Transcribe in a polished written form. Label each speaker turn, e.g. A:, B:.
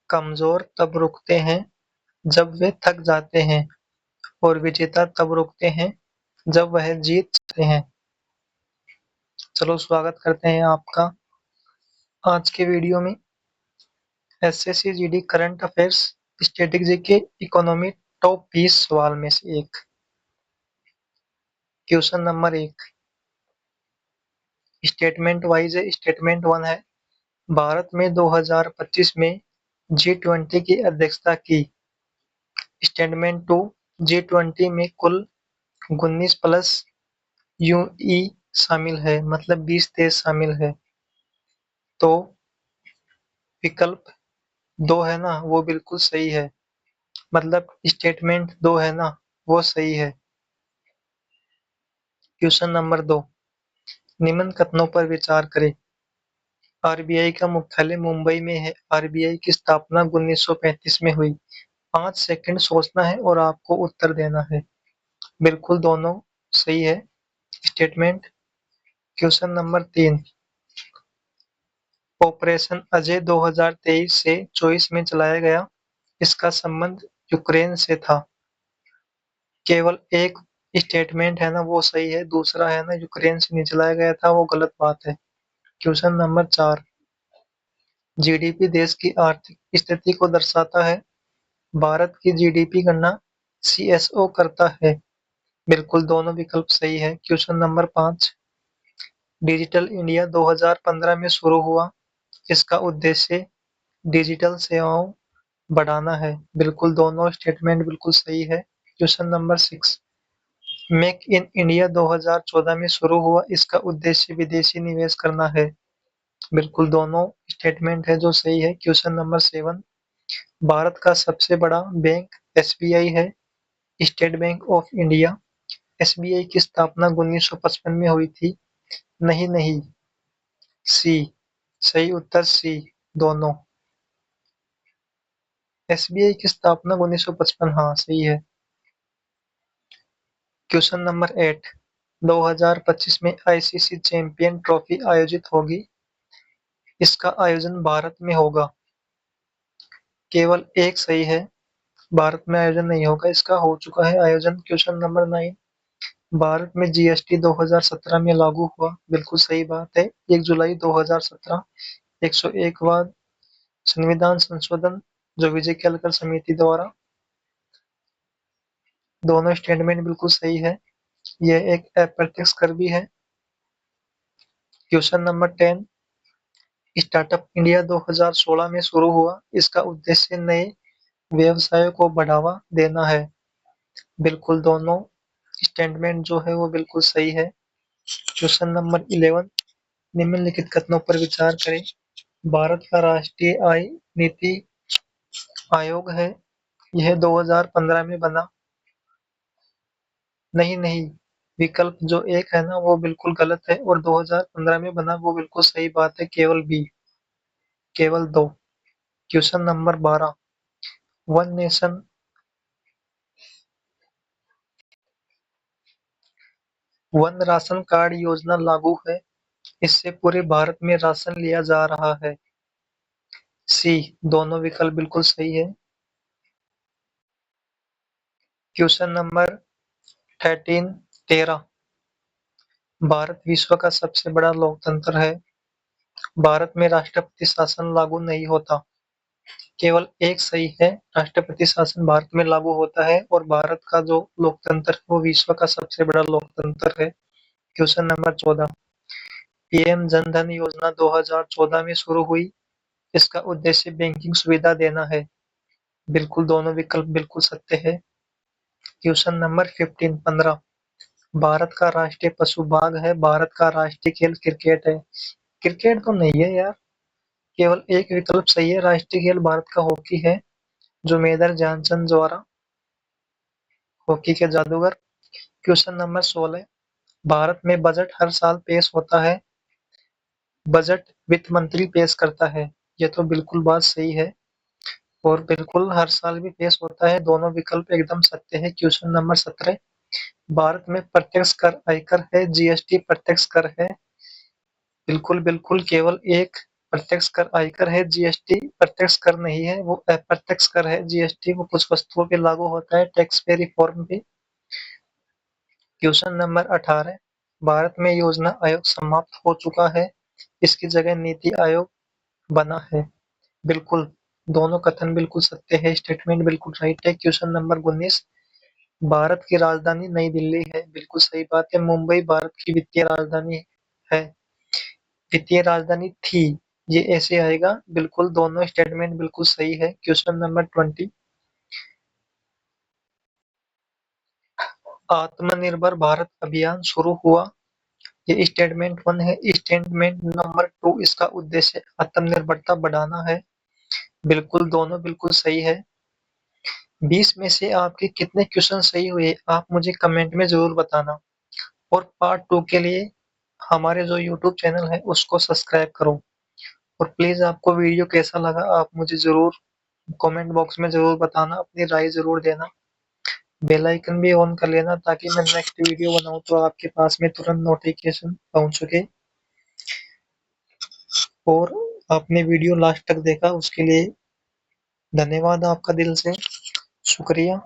A: कमजोर तब रुकते हैं जब वे थक जाते हैं और विजेता तब रुकते हैं जब वह जीत जाते हैं। चलो स्वागत करते हैं आपका आज के वीडियो में। SSC GD current affairs static GK economy top 20 सवाल में से एक। क्वेश्चन नंबर 1 स्टेटमेंट वाइज है। स्टेटमेंट 1 है, भारत में 2025 में G20 की अध्यक्षता की। स्टेटमेंट 2 G20 में कुल 19 प्लस यूई शामिल है, मतलब 20 देश शामिल है। तो विकल्प 2 है ना, वो बिल्कुल सही है, मतलब स्टेटमेंट 2 है ना, वो सही है। क्वेश्चन नंबर 2 निम्न कथनों पर विचार करें। आरबीआई का मुख्यालय मुंबई में है। आरबीआई की स्थापना 1935 में हुई। 5 सेकंड सोचना है और आपको उत्तर देना है। बिल्कुल दोनों सही है statement. Question number 3 operation Ajay 2023 से 24 में चलाया गया। इसका संबंध यूक्रेन से था। केवल एक स्टेटमेंट है ना, वो सही है, दूसरा है ना यूक्रेन से नहीं चलाया गया था, वो गलत बात है। क्वेश्चन नंबर 4 जीडीपी देश की आर्थिक स्थिति को दर्शाता है। भारत की जीडीपी गणना सीएसओ करता है। बिल्कुल दोनों विकल्प सही है। क्वेश्चन नंबर 5 डिजिटल इंडिया 2015 में शुरू हुआ। इसका उद्देश्य डिजिटल सेवाओं बढ़ाना है। बिल्कुल दोनों स्टेटमेंट बिल्कुल सही है। Question number 6 make in India 2014 में शुरू हुआ। इसका उद्देश्य विदेशी निवेश करना है। बिल्कुल दोनों स्टेटमेंट है जो सही है। क्वेश्चन नंबर 7 भारत का सबसे बड़ा बैंक एसबीआई है। State bank of India. SBI की स्थापना 1955 में हुई थी। नहीं नहीं, सी। सही उत्तर सी, दोनों। एसबीआई की स्थापना 1955, हाँ सही है। क्वेश्चन नंबर 8 2025 में आईसीसी चैंपियन ट्रॉफी आयोजित होगी। इसका आयोजन भारत में होगा। केवल एक सही है, भारत में आयोजन नहीं होगा, इसका हो चुका है आयोजन। क्वेश्चन नंबर 9 भारत में जीएसटी 2017 में लागू हुआ। बिल्कुल सही बात है, 1 जुलाई 2017। 101वां संविधान संशोधन जो विजय केलकर समिति द्वारा। दोनों स्टेटमेंट बिल्कुल सही है, यह एक अप्रत्यक्ष कर भी है। क्वेश्चन नंबर 10 स्टार्टअप इंडिया 2016 में शुरू हुआ। इसका उद्देश्य नए व्यवसायों को बढ़ावा देना है। बिल्कुल दोनों स्टेटमेंट जो है वो बिल्कुल सही है। क्वेश्चन नंबर 11 निम्नलिखित कथनों पर विचार करें। भारत का राष्ट्रीय आय नीति आयोग है, यह 2015 में बना। नहीं नहीं, विकल्प जो एक है ना वो बिल्कुल गलत है, और 2015 में बना वो बिल्कुल सही बात है, केवल बी, केवल दो। Question number 12 one nation one ration card योजना लागू है। इससे पूरे भारत में राशन लिया जा रहा है। सी, दोनों विकल्प बिल्कुल सही है। क्वेश्चन नंबर 13 भारत विश्व का सबसे बड़ा लोकतंत्र है। भारत में राष्ट्रपति शासन लागू नहीं होता। केवल एक सही है, राष्ट्रपति शासन भारत में लागू होता है, और भारत का जो लोकतंत्र है वो विश्व का सबसे बड़ा लोकतंत्र है। Question number 14 PM Jan Dhan योजना 2014 में शुरू हुई। इसका उद्देश्य बैंकिंग सुविधा देना है। बिल्कुल दोनों विकल्प बिल्कुल सत्य है। क्वेश्चन नंबर 15 भारत का राष्ट्रीय पशु बाघ है। भारत का राष्ट्रीय खेल क्रिकेट है। क्रिकेट तो नहीं है यार, केवल एक विकल्प सही है, राष्ट्रीय खेल भारत का हॉकी है, जो मेजर ध्यानचंद द्वारा, हॉकी के जादूगर। क्वेश्चन नंबर 16 भारत में बजट हर साल पेश होता है। बजट वित्त मंत्री पेश करता है। ये तो बिल्कुल बात सही है, और बिल्कुल हर साल भी पेश होता है, दोनों विकल्प एकदम सत्य है। क्वेश्चन नंबर 17 भारत में प्रत्यक्ष कर आयकर है, जीएसटी प्रत्यक्ष कर है। बिल्कुल बिल्कुल केवल एक प्रत्यक्ष कर आयकर है, जीएसटी प्रत्यक्ष कर नहीं है, वो अप्रत्यक्ष कर है। जीएसटी वो कुछ वस्तुओं पे लागू होता है, टैक्स पे रिफॉर्म पे। क्वेश्चन नंबर 18, भारत में योजना आयोग समाप्त हो चुका है, इसकी जगह नीति आयोग बना है। बिल्कुल, दोनों कथन बिल्कुल सत्य है, स्टेटमेंट बिल्कुल राइट है। क्वेश्चन नंबर 19, भारत की राजधानी नई दिल्ली है। बिल्कुल सही बात है, मुंबई भारत की वित्तीय राजधानी है। वित्तीय राजधानी थी, ये ऐसे आएगा। बिल्कुल, दोनों स्टेटमेंट बिल्कुल सही है। क्वेश्चन नंबर 20, आत्मनिर्भर भारत अभियान शुरू हुआ, ये स्टेटमेंट 1 है। स्टेटमेंट नंबर 2, इसका उद्देश्य आत्मनिर्भरता बढ़ाना है। बिल्कुल, दोनों बिल्कुल सही है। 20 में से आपके कितने क्वेश्चन सही हुए, आप मुझे कमेंट में जरूर बताना। और पार्ट 2 के लिए हमारे जो यूट्यूब चैनल है उसको सब्सक्राइब करो। और प्लीज आपको वीडियो कैसा लगा, आप मुझे जरूर कमेंट बॉक्स में जरूर बताना, अपनी राय जरूर देना। बेल आइकन भी ऑन कर लेना ताकि मैं नेक्स्ट वीडियो बनाऊं तो आपके पास में तुरंत नोटिफिकेशन पहुंच सके। और आपने वीडियो लास्ट तक देखा उसके लिए धन्यवाद, आपका दिल से शुक्रिया।